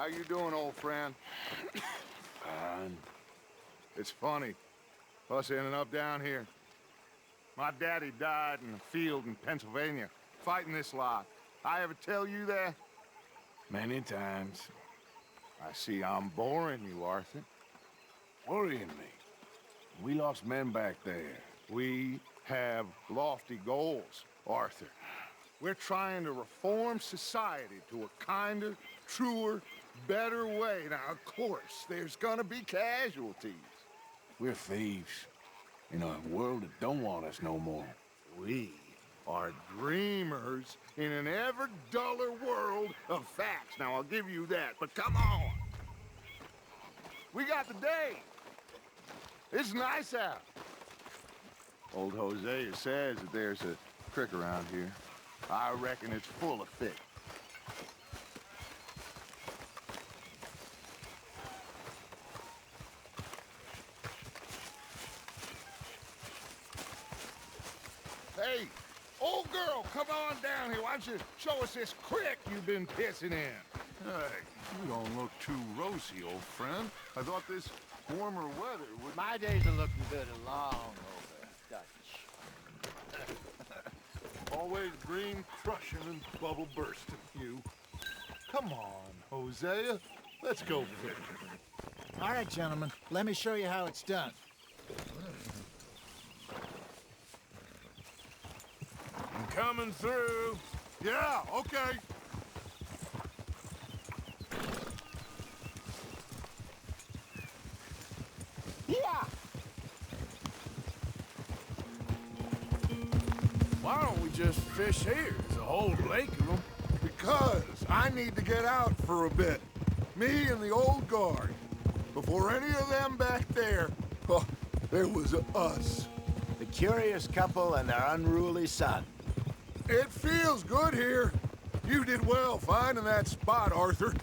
How you doing, old friend? Fine. It's funny, us ending up down here. My daddy died in a field in Pennsylvania, fighting this lot. I ever tell you that? Many times. I see I'm boring you, Arthur. Worrying me. We lost men back there. We have lofty goals, Arthur. We're trying to reform society to a kinder, truer, better way. Now, of course, there's gonna be casualties. We're thieves. In a world that don't want us no more. We are dreamers in an ever duller world of facts. Now, I'll give you that, but come on. We got the day. It's nice out. Old Hosea says that there's a creek around here. I reckon it's full of fish. Hey, old girl, come on down here. Why don't you show us this creek you've been pissing in? Hey, you don't look too rosy, old friend. I thought this warmer weather would... My days are looking good and long over, Dutch. Always green crushing and bubble bursting, you. Come on, Hosea. Let's go fishing. All right, gentlemen, let me show you how it's done. I'm coming through. Yeah, okay. Yeah! Why don't we just fish here? There's a whole lake of them. Because I need to get out for a bit. Me and the old guard. Before any of them back there, oh, there was us. The curious couple and their unruly son. It feels good here. You did well finding that spot, Arthur.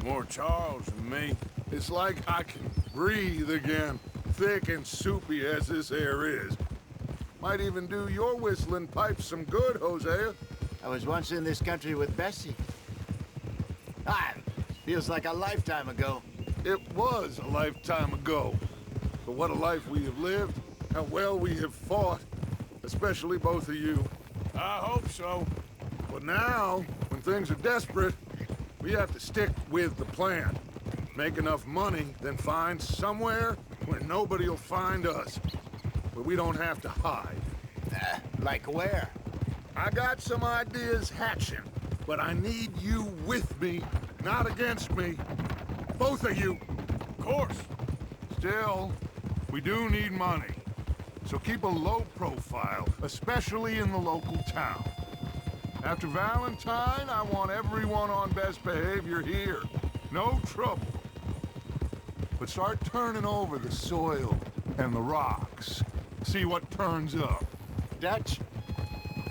More Charles than me. It's like I can breathe again, thick and soupy as this air is. Might even do your whistling pipes some good, Hosea. I was once in this country with Bessie. Feels like a lifetime ago. It was a lifetime ago. But what a life we have lived, how well we have fought, especially both of you. I hope so. But now, when things are desperate, we have to stick with the plan. Make enough money, then find somewhere where nobody will find us. Where we don't have to hide. Like where? I got some ideas hatching, but I need you with me, not against me. Both of you. Of course. Still, we do need money. So keep a low profile, especially in the local town. After Valentine, I want everyone on best behavior here. No trouble. But start turning over the soil and the rocks. See what turns up. Dutch,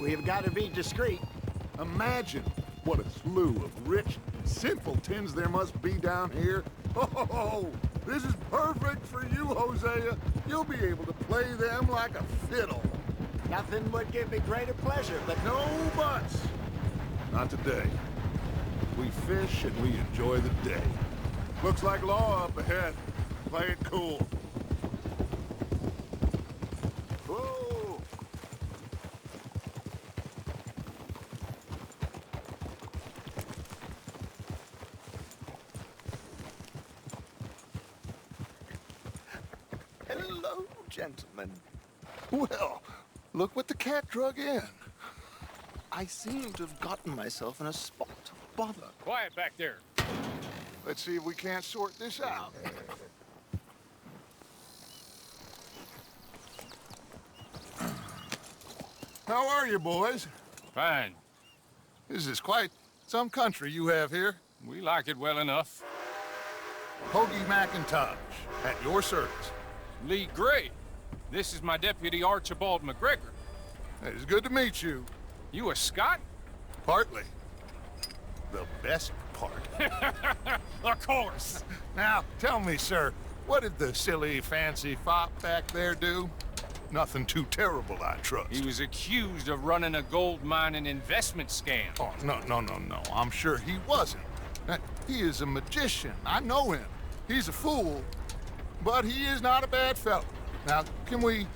we've got to be discreet. Imagine what a slew of rich simpletons there must be down here. Oh, this is perfect for you, Hosea. You'll be able to play them like a fiddle. Nothing would give me greater pleasure, but No buts. Not today. We fish and we enjoy the day. Looks like law up ahead. Play it cool. Whoa! Hello, gentlemen. Well, look what the cat drug in. I seem to have gotten myself in a spot of bother. Quiet back there. Let's see if we can't sort this out. How are you, boys? Fine. This is quite some country you have here. We like it well enough. Hoagie McIntosh, at your service. Lee Gray. This is my deputy Archibald McGregor. It's good to meet you. You a Scot? Partly. The best part. Of course. Now, tell me, sir, what did the silly, fancy fop back there do? Nothing too terrible, I trust. He was accused of running a gold mine and investment scam. Oh, no. I'm sure he wasn't. He is a magician. I know him. He's a fool, but he is not a bad fellow. Now, can we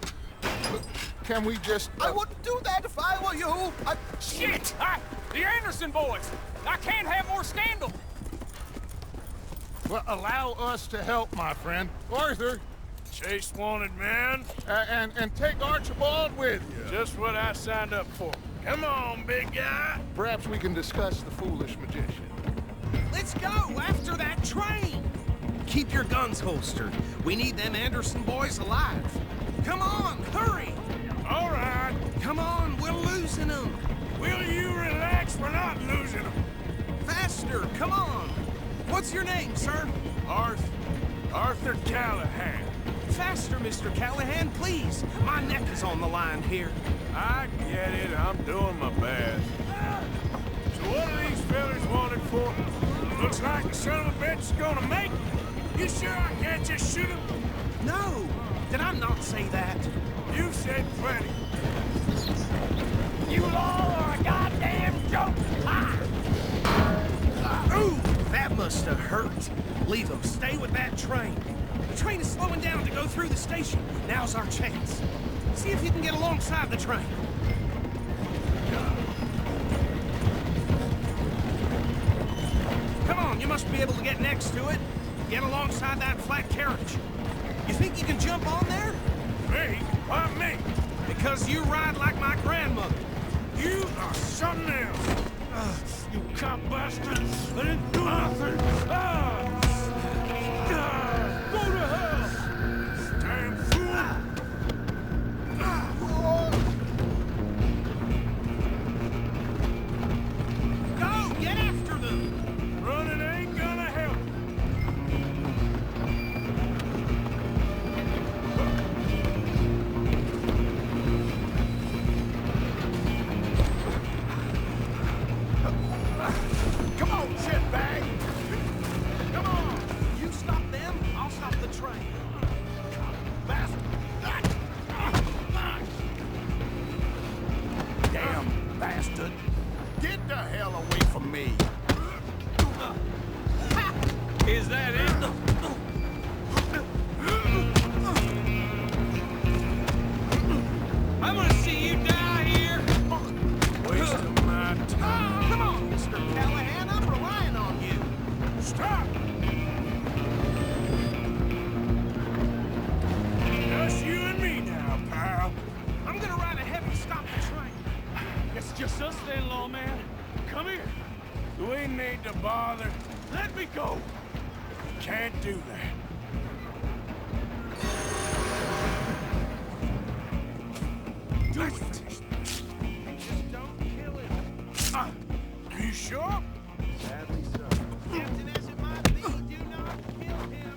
just... I wouldn't do that if I were you. Shit! The Anderson boys! I can't have more scandal! Well, allow us to help, my friend. Arthur, Chase wanted man. and take Archibald with you. Just what I signed up for. Come on, big guy. Perhaps we can discuss the foolish magician. Let's go after that train. Keep your guns holstered. We need them Anderson boys alive. Come on, hurry. All right. Come on, we're losing them. Will you relax? We're not losing them. Faster, come on. What's your name, sir? Arthur Callahan. Faster, Mr. Callahan, please. My neck is on the line here. I get it. I'm doing my best. So what are these fellas wanted for? Looks like the son of a bitch is gonna make it. You sure I can't just shoot him? No, did I not say that? You said plenty. You all are a goddamn joke! Ooh, that must have hurt. Leave them. Stay with that train. The train is slowing down to go through the station. Now's our chance. See if you can get alongside the train. Come on, you must be able to get next to it. Get alongside that flat carriage. You think you can jump on there? Me? Why me? Because you ride like my grandmother. You are something else. You cop bastard. I didn't do nothing. Go to hell. Damn fool. Go, get after them. Running ain't gonna help. Come on, shitbag! Come on! You stop them, I'll stop the train. Bastard! Damn bastard. Get the hell away from me. Is that it? I'm gonna see you die here! Waste of my time. Come on, Mr. Callahan, I'm relying on you. Stop! Just you and me now, pal. I'm gonna ride ahead and stop the train. It's just us then, lawman. Come here. Do we need to bother? Let me go. Can't do that. Do it. Just don't kill him. Are you sure? Sadly so. Tempting as it might be, do not kill him.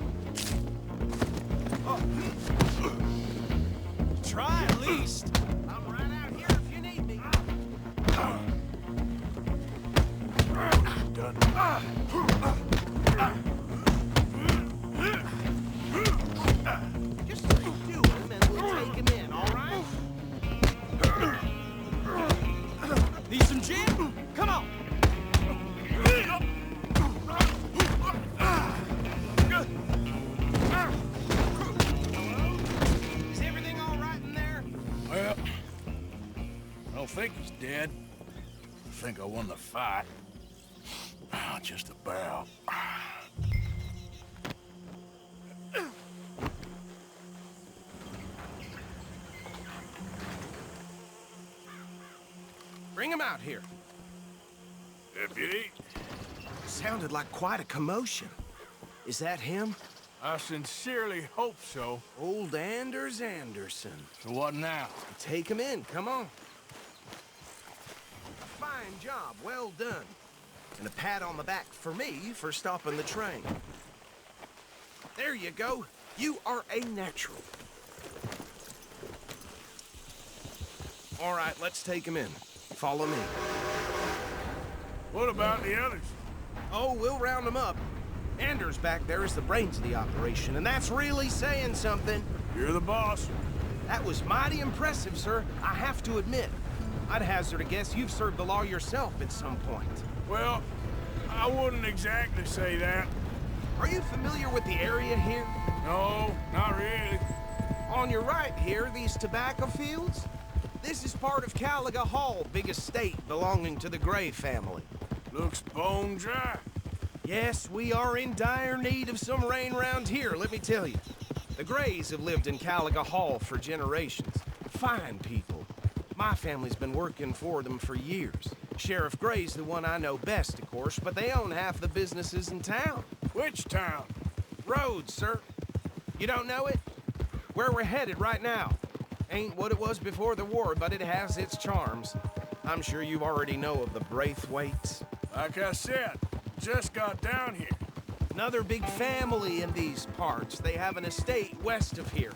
Try at least. I'm right out here if you need me. Just do him and we'll take him in, all right? Need some gin? Come on. Is everything all right in there? Well, I don't think he's dead. I think I won the fight. Just about. Bring him out here. Deputy, Sounded like quite a commotion. Is that him? I sincerely hope so. Old Anders Anderson. So what now? Take him in, come on. Fine job, well done. And a pat on the back for me for stopping the train. There you go. You are a natural. All right, let's take him in. Follow me. What about the others? Oh, we'll round them up. Anders back there is the brains of the operation, and that's really saying something. You're the boss. That was mighty impressive, sir. I have to admit. I'd hazard a guess you've served the law yourself at some point. Well, I wouldn't exactly say that. Are you familiar with the area here? No, not really. On your right here, these tobacco fields? This is part of Caliga Hall, big estate belonging to the Gray family. Looks bone dry. Yes, we are in dire need of some rain round here, let me tell you. The Grays have lived in Caliga Hall for generations. Fine people. My family's been working for them for years. Sheriff Gray's the one I know best, of course, but they own half the businesses in town. Which town? Rhodes, sir. You don't know it? Where we're headed right now. Ain't what it was before the war, but it has its charms. I'm sure you already know of the Braithwaites. Like I said, just got down here. Another big family in these parts. They have an estate west of here.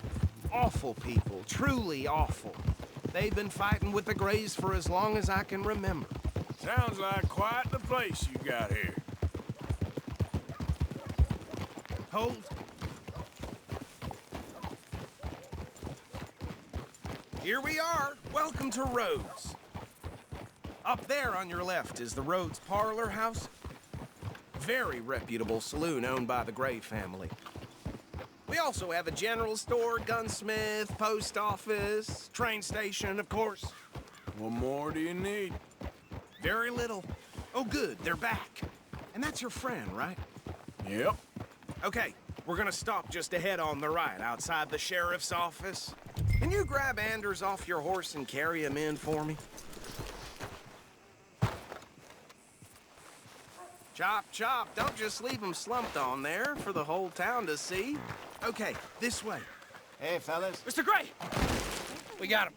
Awful people, truly awful. They've been fighting with the Grays for as long as I can remember. Sounds like quite the place you got here. Hold. Here we are. Welcome to Rhodes. Up there on your left is the Rhodes Parlor House. Very reputable saloon owned by the Gray family. We also have a general store, gunsmith, post office, train station, of course. What more do you need? Very little. Oh, good, they're back. And that's your friend, right? Yep. Okay, we're gonna stop just ahead on the right, outside the sheriff's office. Can you grab Anders off your horse and carry him in for me? Chop, chop, don't just leave him slumped on there for the whole town to see. Okay, this way. Hey, fellas. Mr. Gray! We got him.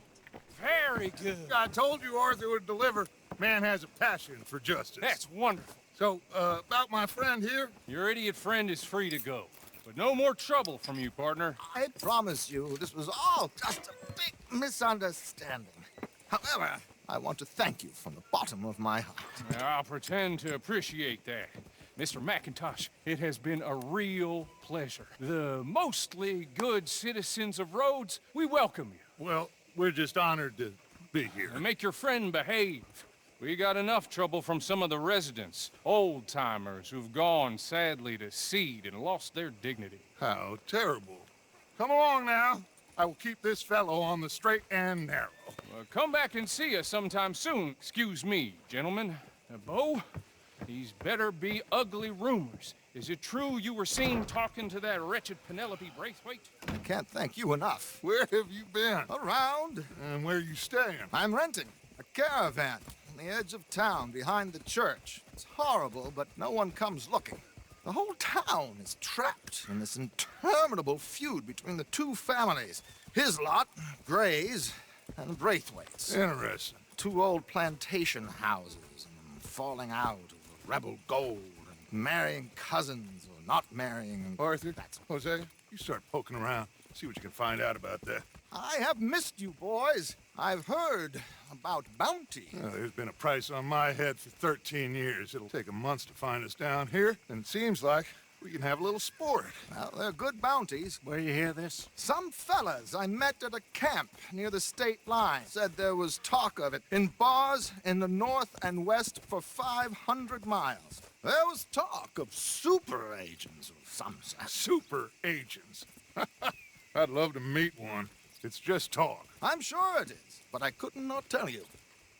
Very good. I told you Arthur would deliver. Man has a passion for justice. That's wonderful. So, about my friend here? Your idiot friend is free to go. But no more trouble from you, partner. I promise you, this was all just a big misunderstanding. However, I want to thank you from the bottom of my heart. I'll pretend to appreciate that. Mr. McIntosh, it has been a real pleasure. The mostly good citizens of Rhodes, we welcome you. Well, we're just honored to be here. And make your friend behave. We got enough trouble from some of the residents, old-timers who've gone, sadly, to seed and lost their dignity. How terrible. Come along now. I will keep this fellow on the straight and narrow. Come back and see us sometime soon. Excuse me, gentlemen. Bo, these better be ugly rumors. Is it true you were seen talking to that wretched Penelope Braithwaite? I can't thank you enough. Where have you been? Around, And where are you staying? I'm renting a caravan on the edge of town behind the church. It's horrible, but no one comes looking. The whole town is trapped in this interminable feud between the two families. His lot, Gray's, and Braithwaite's. Interesting. Two old plantation houses, and falling out over rebel gold, and marrying cousins or not marrying. And Arthur, that's Jose, you start poking around. See what you can find out about that. I have missed you, boys. I've heard about bounty. Well, there's been a price on my head for 13 years. It'll take 'em months to find us down here, and it seems like we can have a little sport. Well, they're good bounties. Where you hear this? Some fellas I met at a camp near the state line said there was talk of it in bars in the north and west for 500 miles. There was talk of super agents of some sort. Super agents. I'd love to meet one. It's just talk. I'm sure it is, but I couldn't not tell you.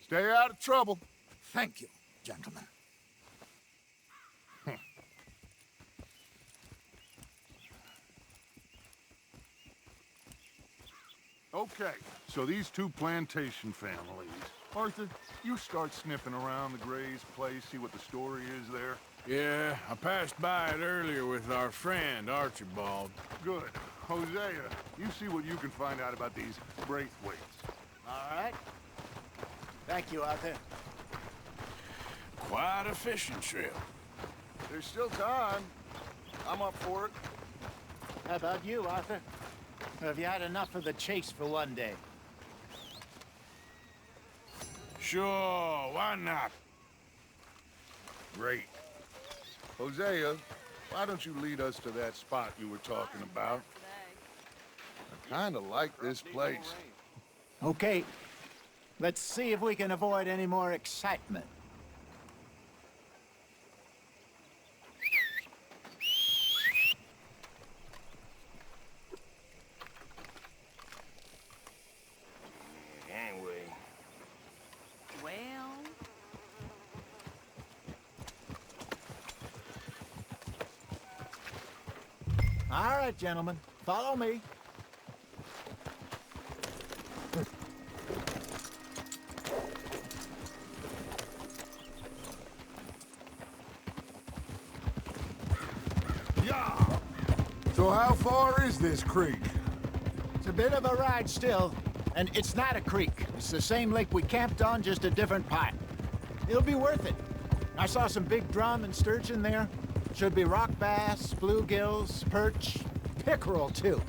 Stay out of trouble. Thank you, gentlemen. Okay, so these two plantation families. Arthur, you start sniffing around the Gray's place, see what the story is there. Yeah, I passed by it earlier with our friend, Archibald. Good. Hosea, you see what you can find out about these Braithwaites. All right. Thank you, Arthur. Quite a fishing trip. There's still time. I'm up for it. How about you, Arthur? Or have you had enough of the chase for one day? Sure, why not? Great. Hosea, why don't you lead us to that spot you were talking about? I kind of like this place. Okay. Let's see if we can avoid any more excitement. right, gentlemen. Follow me. Yeah. So how far is this creek? It's a bit of a ride still, and it's not a creek. It's the same lake we camped on, just a different part. It'll be worth it. I saw some big drum and sturgeon there. Should be rock bass, bluegills, perch, pickerel too.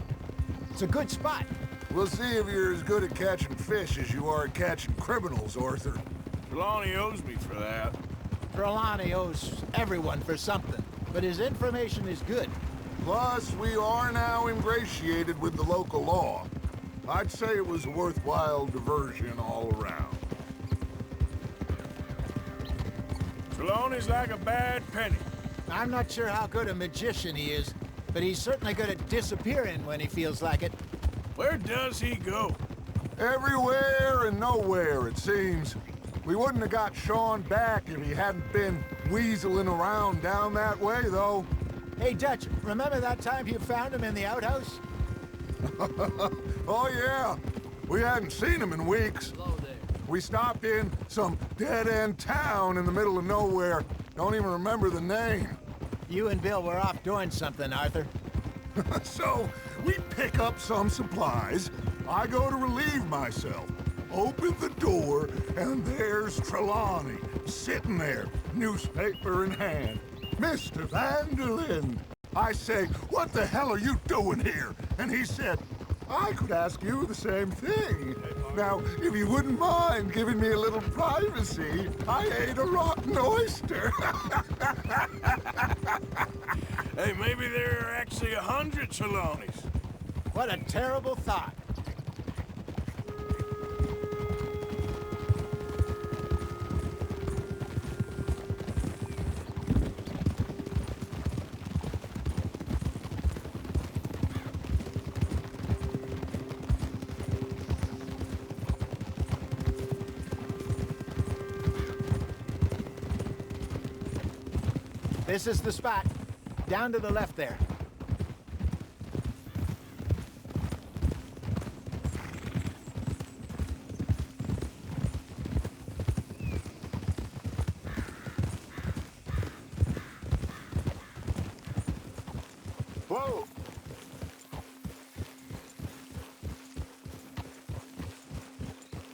It's a good spot. We'll see if you're as good at catching fish as you are at catching criminals, Arthur. Trelawney owes me for that. Trelawney owes everyone for something, but his information is good. Plus, we are now ingratiated with the local law. I'd say it was a worthwhile diversion all around. Trelawney's like a bad penny. I'm not sure how good a magician he is, but he's certainly good at disappearing when he feels like it. Where does he go? Everywhere and nowhere, it seems. We wouldn't have got Sean back if he hadn't been weaseling around down that way, though. Hey, Dutch, remember that time you found him in the outhouse? Oh, yeah. We hadn't seen him in weeks. Hello there. We stopped in some dead-end town in the middle of nowhere. Don't even remember the name. You and Bill were off doing something, Arthur. So, we pick up some supplies. I go to relieve myself. Open the door, and there's Trelawney, sitting there, newspaper in hand. Mr. Vanderlyn. I say, what the hell are you doing here? And he said, I could ask you the same thing. Now, if you wouldn't mind giving me a little privacy, I ate a rotten oyster. Hey, maybe there are actually 100 Trelawneys. What a terrible thought. This is the spot. Down to the left there. Whoa!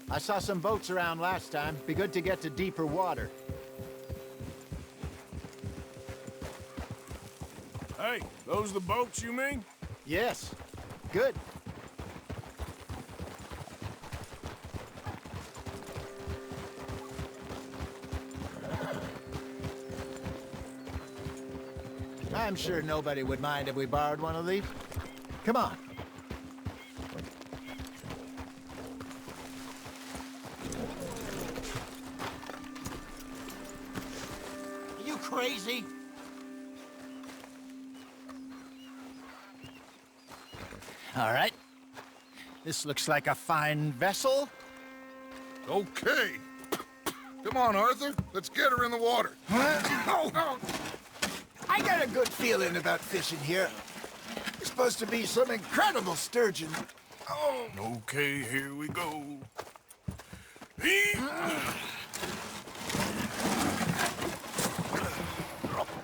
I saw some boats around last time. Be good to get to deeper water. Hey, those the boats you mean? Yes. Good. I'm sure nobody would mind if we borrowed one of these. Come on. Are you crazy? All right. This looks like a fine vessel. Okay. Come on, Arthur. Let's get her in the water. Oh. I got a good feeling about fishing here. There's supposed to be some incredible sturgeon. Oh. Okay, here we go.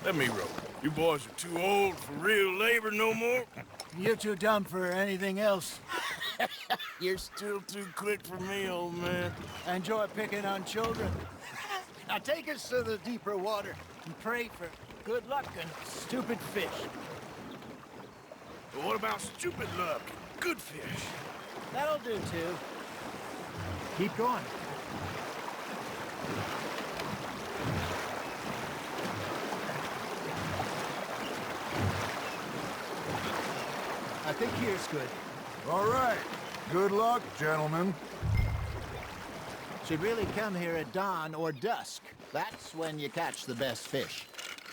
Let me row. You boys are too old for real labor no more. You're too dumb for anything else. You're still too quick for me, old man. I enjoy picking on children. Now take us to the deeper water and pray for good luck and stupid fish. But what about stupid luck? Good fish. That'll do, too. Keep going. I think here's good. All right. Good luck, gentlemen. Should really come here at dawn or dusk. That's when you catch the best fish.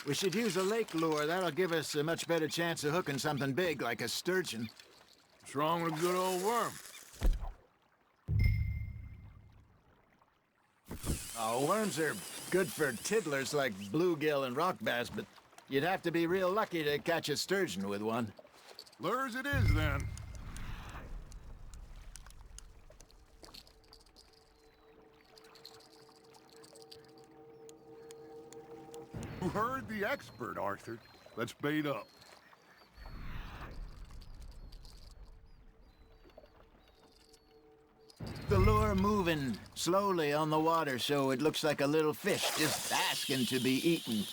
We should use a lake lure. That'll give us a much better chance of hooking something big like a sturgeon. What's wrong with a good old worm? Oh, worms are good for tiddlers like bluegill and rock bass, but you'd have to be real lucky to catch a sturgeon with one. Lures it is, then. You heard the expert, Arthur. Let's bait up. The lure moving slowly on the water, so it looks like a little fish just asking to be eaten.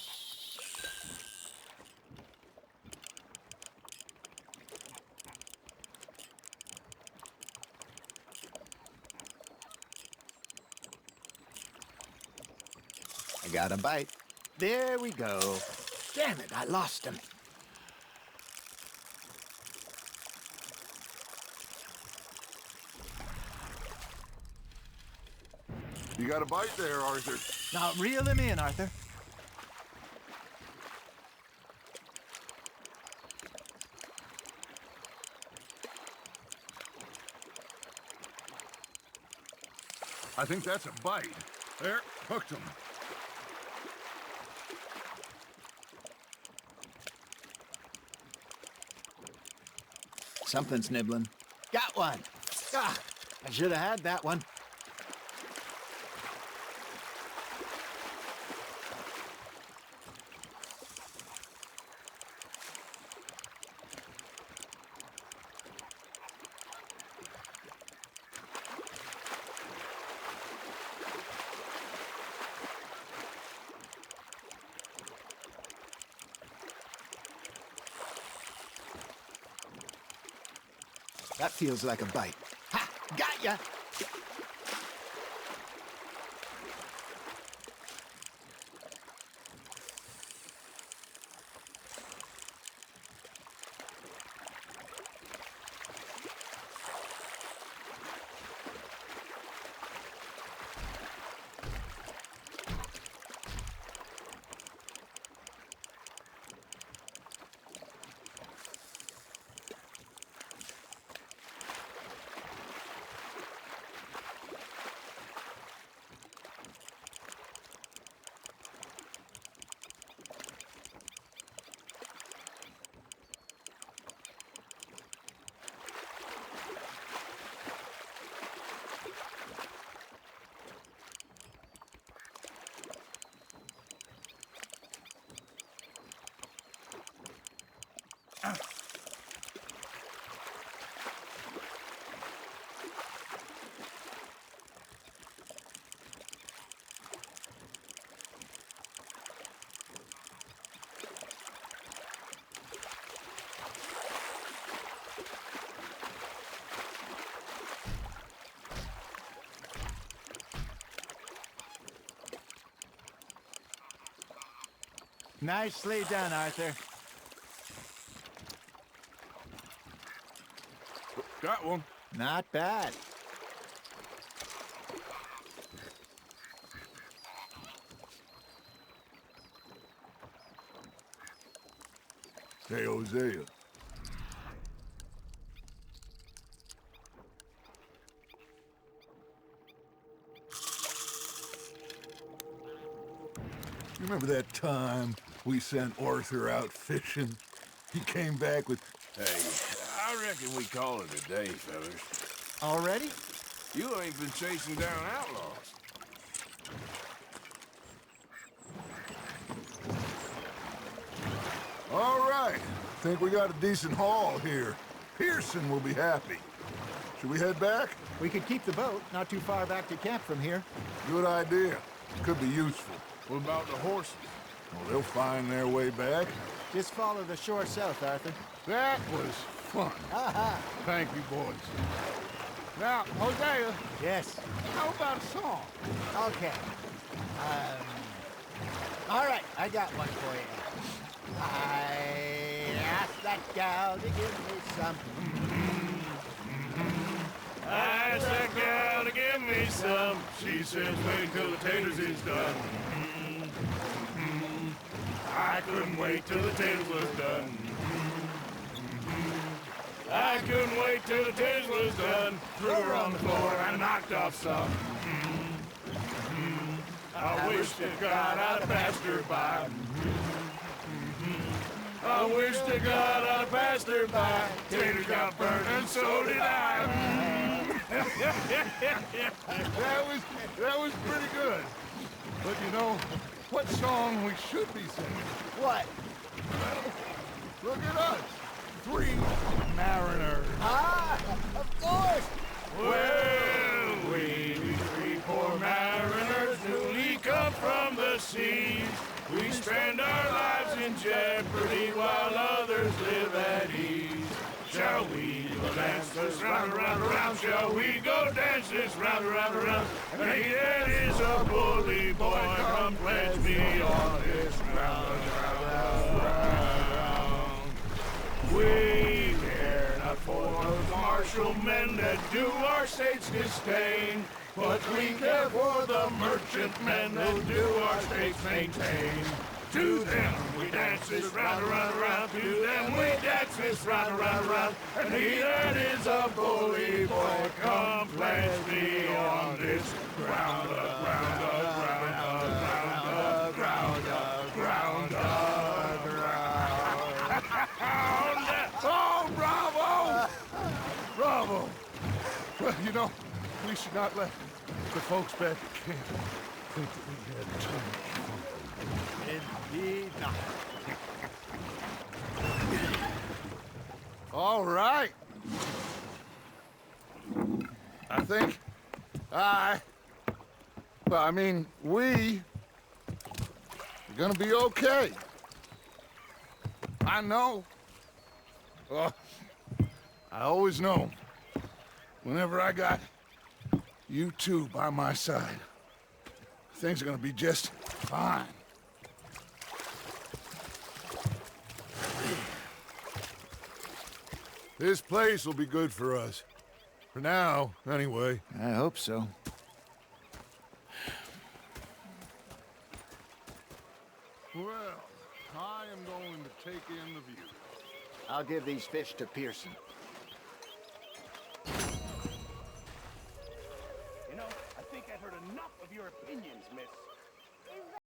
I got a bite. There we go. Damn it, I lost him. You got a bite there, Arthur. Now reel him in, Arthur. I think that's a bite. There, hooked him. Something's nibbling. Got one. Ah, I should have had that one. That feels like a bite. Ha! Got ya! Nicely done, Arthur. Got one. Not bad. Hey, Hosea. You remember that time we sent Arthur out fishing? He came back with... Hey, I reckon we call it a day, fellas. Already? You ain't been chasing down outlaws. All right. Think we got a decent haul here. Pearson will be happy. Should we head back? We could keep the boat not too far back to camp from here. Good idea. Could be useful. What about the horses? Well, they'll find their way back. Just follow the shore south, Arthur. That was fun. Aha! Thank you, boys. Now, Hosea, Yes. how about a song? Okay. All right, I got one for you. I asked that gal to give me some. I asked that gal to give me some. She says wait till the taters is done. I couldn't wait till the taters was done. I couldn't wait till the taters was done. Threw her on the floor and knocked off some. I wish to God I'd passed her by. I wish to God I passed her by. Taters got burned and so did I. That was pretty good. But you know, what song we should be singing? What? Look at us. 3 mariners. Ah, of course! Well, we 3 poor mariners newly come from the seas. We spend our lives in jeopardy while others live at ease. Shall we go dance this round, around, around? Shall we go dance this round, around, around? And he that is a bully boy, come pledge me on this round, round, round. We care not for the martial men that do our states disdain, but we care for the merchant men that do our states maintain. To them we dance this round, around, around. To them we dance this round, around, around. And he that is a bully boy, come pledge me on this ground, ground, ground, ground, ground, ground, ground. Oh, bravo! Bravo! Well, you know, we should not let the folks back at camp think that we had too much fun. Indeed not. All right. I think we are gonna be okay. I know. Oh, I always know. Whenever I got you two by my side, things are gonna be just fine. This place will be good for us. For now, anyway. I hope so. Well, I am going to take in the view. I'll give these fish to Pearson. You know, I think I've heard enough of your opinions, miss.